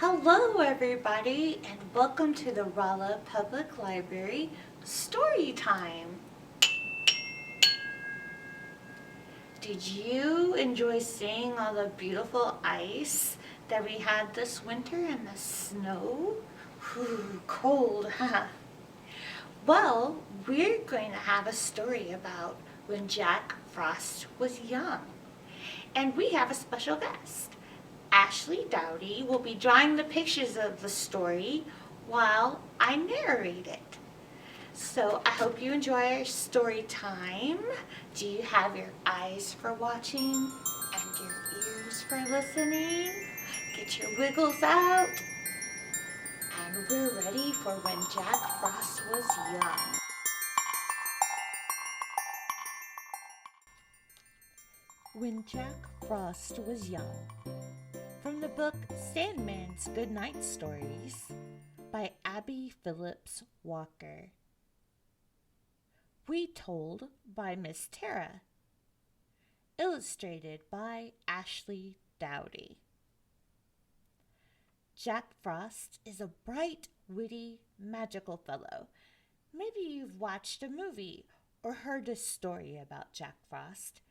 Hello, everybody, and welcome to the Rolla Public Library Story Time. Did you enjoy seeing all the beautiful ice that we had this winter and the snow? Whew, cold, huh? Well, we're going to have a story about when Jack Frost was young. And we have a special guest. Ashley Dowdy will be drawing the pictures of the story while I narrate it. So I hope you enjoy our story time. Do you have your eyes for watching and your ears for listening? Get your wiggles out. And we're ready for when Jack Frost was young. When Jack Frost was young. From the book Sandman's Goodnight Stories by Abby Phillips Walker. Retold by Miss Tara. Illustrated by Ashley Dowdy. Jack Frost is a bright, witty, magical fellow. Maybe you've watched a movie or heard a story about Jack Frost.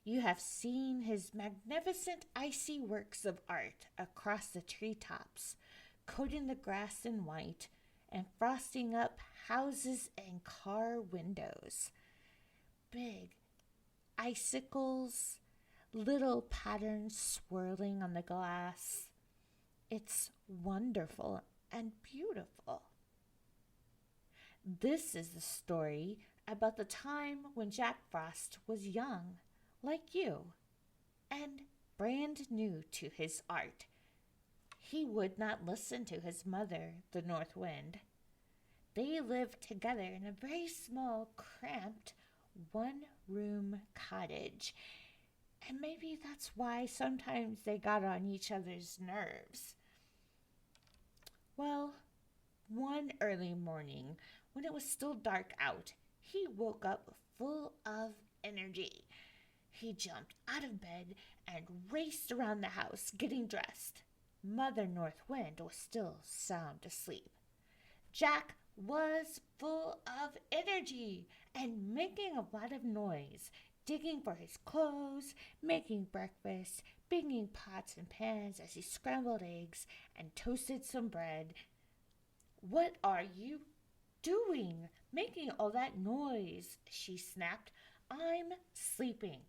You have seen his magnificent icy works of art across the treetops, coating the grass in white and frosting up houses and car windows. Big icicles, little patterns swirling on the glass. It's wonderful and beautiful. This is the story about the time when Jack Frost was young, like you, and brand new to his art. He would not listen to his mother, the North Wind. They lived together in a very small, cramped, one-room cottage, and maybe that's why sometimes they got on each other's nerves. Well, one early morning, when it was still dark out, he woke up full of energy. He jumped out of bed and raced around the house, getting dressed. Mother North Wind was still sound asleep. Jack was full of energy and making a lot of noise, digging for his clothes, making breakfast, banging pots and pans as he scrambled eggs and toasted some bread. "What are you doing, making all that noise?" she snapped. "I'm sleeping."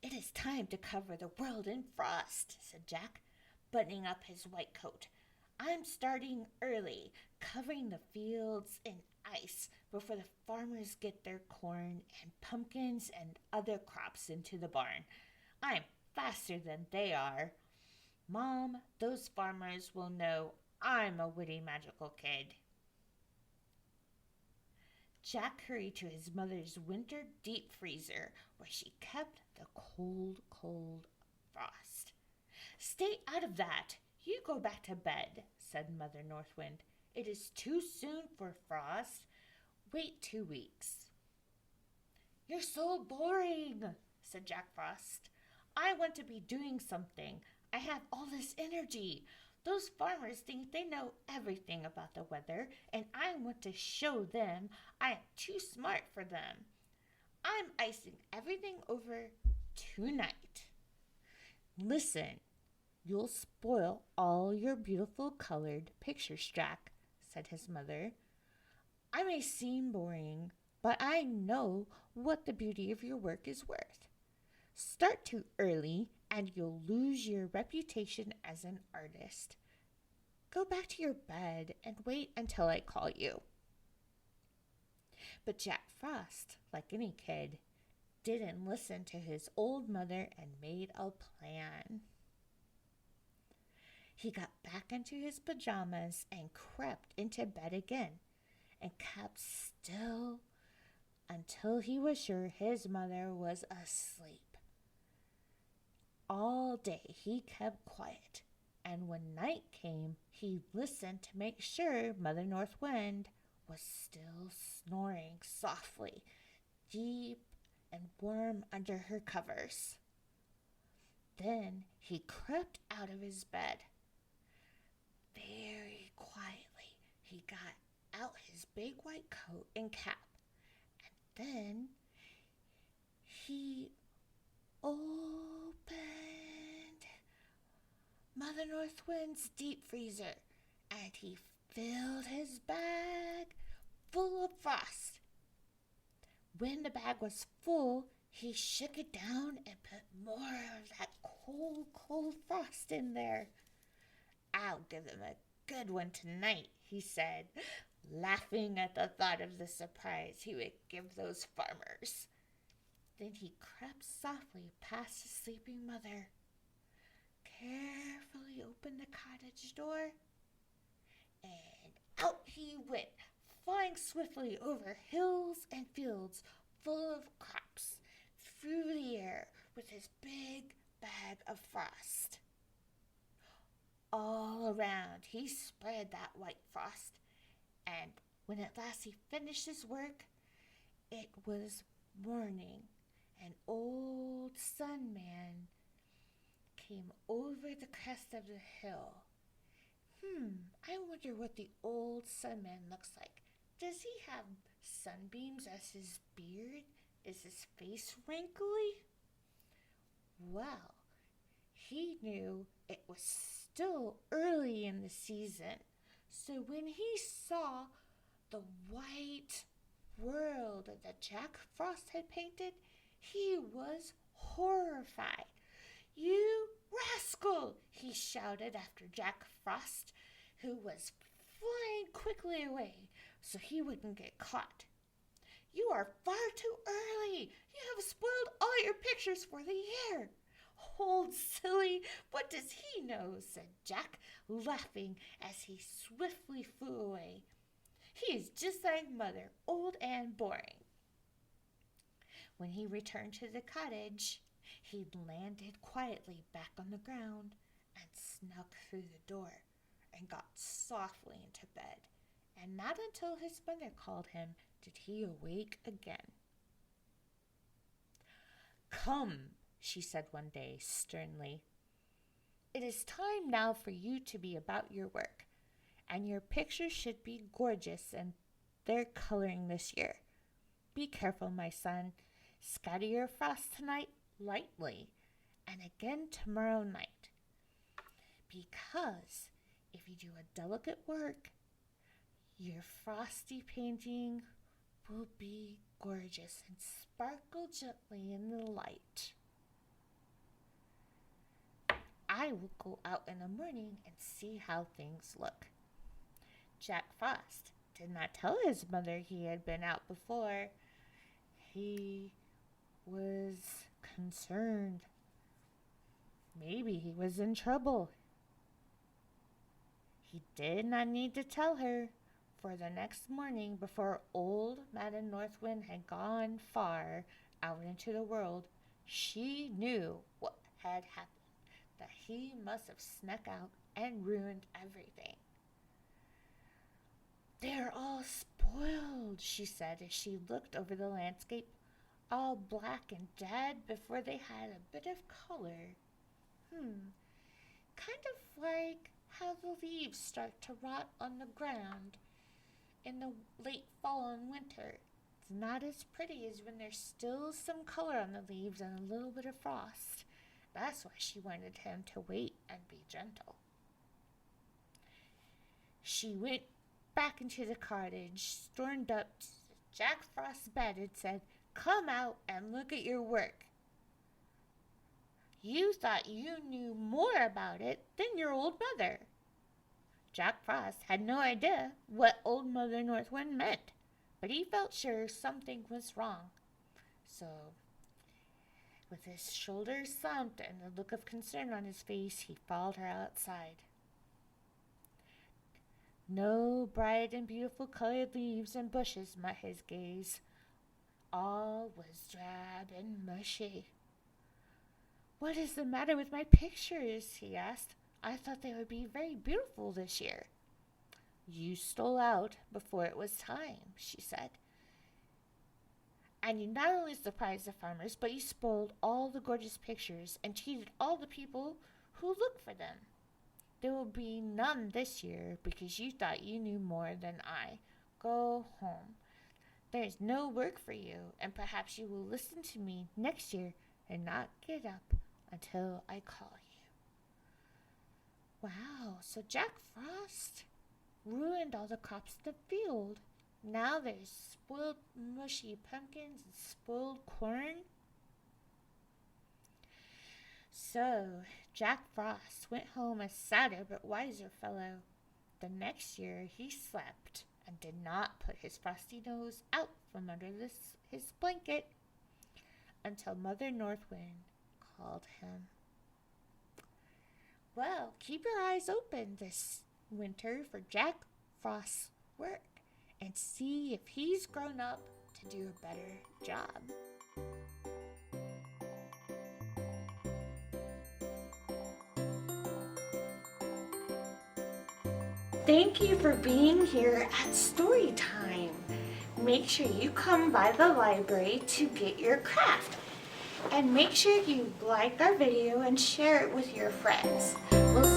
"It is time to cover the world in frost," said Jack, buttoning up his white coat. "I'm starting early, covering the fields in ice before the farmers get their corn and pumpkins and other crops into the barn. I'm faster than they are. Mom, those farmers will know I'm a witty, magical kid." Jack hurried to his mother's winter deep freezer, where she kept the cold, cold frost. "Stay out of that. You go back to bed," said Mother North Wind. "It is too soon for frost. Wait 2 weeks." "You're so boring," said Jack Frost. "I want to be doing something. I have all this energy. Those farmers think they know everything about the weather, and I want to show them I am too smart for them. I'm icing everything over tonight." "Listen, you'll spoil all your beautiful colored pictures, Jack," said his mother. "I may seem boring, but I know what the beauty of your work is worth. Start too early and you'll lose your reputation as an artist. Go back to your bed and wait until I call you." But Jack Frost, like any kid, didn't listen to his old mother and made a plan. He got back into his pajamas and crept into bed again and kept still until he was sure his mother was asleep. All day he kept quiet, and when night came, he listened to make sure Mother North Wind was still snoring softly, deep and warm under her covers. Then he crept out of his bed. Very quietly, he got out his big white coat and cap. And then he opened Mother North Wind's deep freezer, and he filled his bag full of frost. When the bag was full, he shook it down and put more of that cold, cold frost in there. I'll give them a good one tonight, he said, laughing at the thought of the surprise he would give those farmers. Then he crept softly past his sleeping mother, carefully opened the cottage door, and out he went, flying swiftly over hills and fields full of crops, through the air with his big bag of frost. All around he spread that white frost, and when at last he finished his work, it was morning. An old sun man came over the crest of the hill. I wonder what the old sun man looks like. Does he have sunbeams as his beard? Is his face wrinkly? Well, he knew it was still early in the season, so when he saw the white world that Jack Frost had painted, he was horrified. "You rascal!" he shouted after Jack Frost, who was flying quickly away so he wouldn't get caught. "You are far too early. You have spoiled all your pictures for the year." "Old silly, what does he know?" said Jack, laughing as he swiftly flew away. "He is just like Mother, old and boring." When he returned to the cottage, he landed quietly back on the ground and snuck through the door and got softly into bed. And not until his mother called him did he awake again. "Come," she said one day sternly. "It is time now for you to be about your work, and your pictures should be gorgeous in their coloring this year. Be careful, my son. Scatter your frost tonight lightly, and again tomorrow night. Because if you do a delicate work, your frosty painting will be gorgeous and sparkle gently in the light. I will go out in the morning and see how things look." Jack Frost did not tell his mother he had been out before. He was concerned. Maybe he was in trouble. He did not need to tell her, for the next morning, before old Madam North Wind had gone far out into the world, she knew what had happened, that he must have snuck out and ruined everything. "They're all spoiled," she said as she looked over the landscape, all black and dead before they had a bit of color. Kind of like how the leaves start to rot on the ground in the late fall and winter. It's not as pretty as when there's still some color on the leaves and a little bit of frost. That's why she wanted him to wait and be gentle. She went back into the cottage, stormed up to Jack Frost's bed and said, "Come out and look at your work. You thought you knew more about it than your old mother." Jack Frost had no idea what old Mother North Wind meant, but he felt sure something was wrong. So, with his shoulders slumped and a look of concern on his face, he followed her outside. No bright and beautiful colored leaves and bushes met his gaze. All was drab and mushy. "What is the matter with my pictures?" he asked. "I thought they would be very beautiful this year." "You stole out before it was time," she said. And you not only surprised the farmers, but you spoiled all the gorgeous pictures and cheated all the people who looked for them. There will be none this year because you thought you knew more than I. Go home. There is no work for you, and perhaps you will listen to me next year and not get up until I call you. Wow, so Jack Frost ruined all the crops in the field. Now there's spoiled mushy pumpkins and spoiled corn. So Jack Frost went home a sadder but wiser fellow. The next year he slept and did not put his frosty nose out from under his blanket until Mother North Wind called him. Well, keep your eyes open this winter for Jack Frost's work and see if he's grown up to do a better job. Thank you for being here at story time. Make sure you come by the library to get your craft. And make sure you like our video and share it with your friends. We'll